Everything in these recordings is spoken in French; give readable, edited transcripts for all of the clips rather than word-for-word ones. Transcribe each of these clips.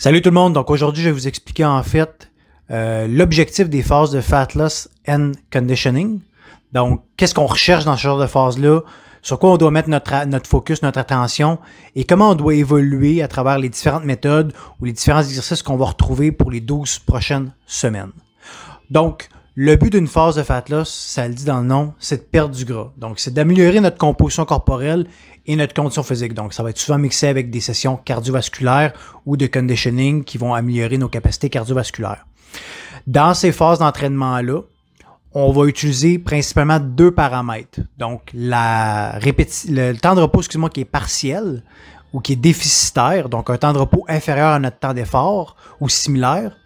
Salut tout le monde, donc aujourd'hui je vais vous expliquer en fait l'objectif des phases de Fat Loss and Conditioning. Donc qu'est-ce qu'on recherche dans ce genre de phase-là, sur quoi on doit mettre notre focus, notre attention et comment on doit évoluer à travers les différentes méthodes ou les différents exercices qu'on va retrouver pour les 12 prochaines semaines. Donc le but d'une phase de Fat Loss, ça le dit dans le nom, c'est de perdre du gras. Donc c'est d'améliorer notre composition corporelle et notre condition physique. Donc, ça va être souvent mixé avec des sessions cardiovasculaires ou de conditioning qui vont améliorer nos capacités cardiovasculaires. Dans ces phases d'entraînement-là, on va utiliser principalement deux paramètres. Donc, le temps de repos, qui est partiel ou qui est déficitaire, donc un temps de repos inférieur à notre temps d'effort ou similaire,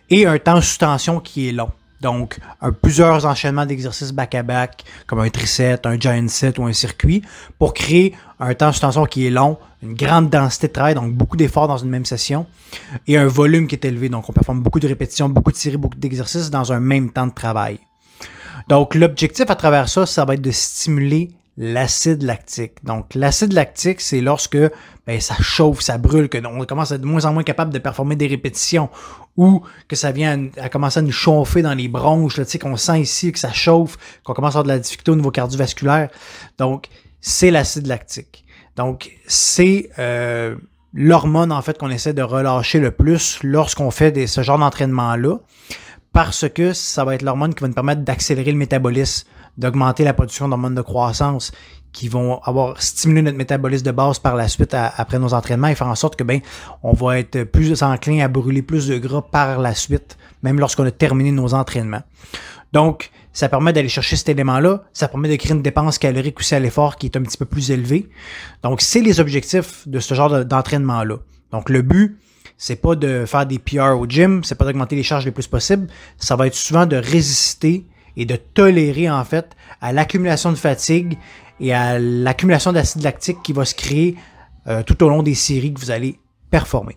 et un temps sous tension qui est long. Donc, plusieurs enchaînements d'exercices back-à-back, comme un triset, un giant set ou un circuit, pour créer un temps sous tension qui est long, une grande densité de travail, donc beaucoup d'efforts dans une même session, et un volume qui est élevé. Donc, on performe beaucoup de répétitions, beaucoup de séries, beaucoup d'exercices dans un même temps de travail. Donc, l'objectif à travers ça, ça va être de stimuler l'acide lactique. Donc, l'acide lactique, c'est lorsque ça chauffe, ça brûle, qu'on commence à être de moins en moins capable de performer des répétitions ou que ça vient à commencer à nous chauffer dans les bronches, là, qu'on sent ici que ça chauffe, qu'on commence à avoir de la difficulté au niveau cardiovasculaire. Donc, c'est l'acide lactique. Donc, c'est l'hormone, en fait, qu'on essaie de relâcher le plus lorsqu'on fait ce genre d'entraînement-là, parce que ça va être l'hormone qui va nous permettre d'accélérer le métabolisme, d'augmenter la production d'hormones de croissance qui vont avoir stimulé notre métabolisme de base par la suite après nos entraînements et faire en sorte que on va être plus enclin à brûler plus de gras par la suite, même lorsqu'on a terminé nos entraînements. Donc, ça permet d'aller chercher cet élément-là, ça permet de créer une dépense calorique aussi à l'effort qui est un petit peu plus élevée. Donc, c'est les objectifs de ce genre d'entraînement-là. Donc, le but, c'est pas de faire des PR au gym, c'est pas d'augmenter les charges le plus possible, ça va être souvent de résister et de tolérer en fait à l'accumulation de fatigue et à l'accumulation d'acide lactique qui va se créer tout au long des séries que vous allez performer.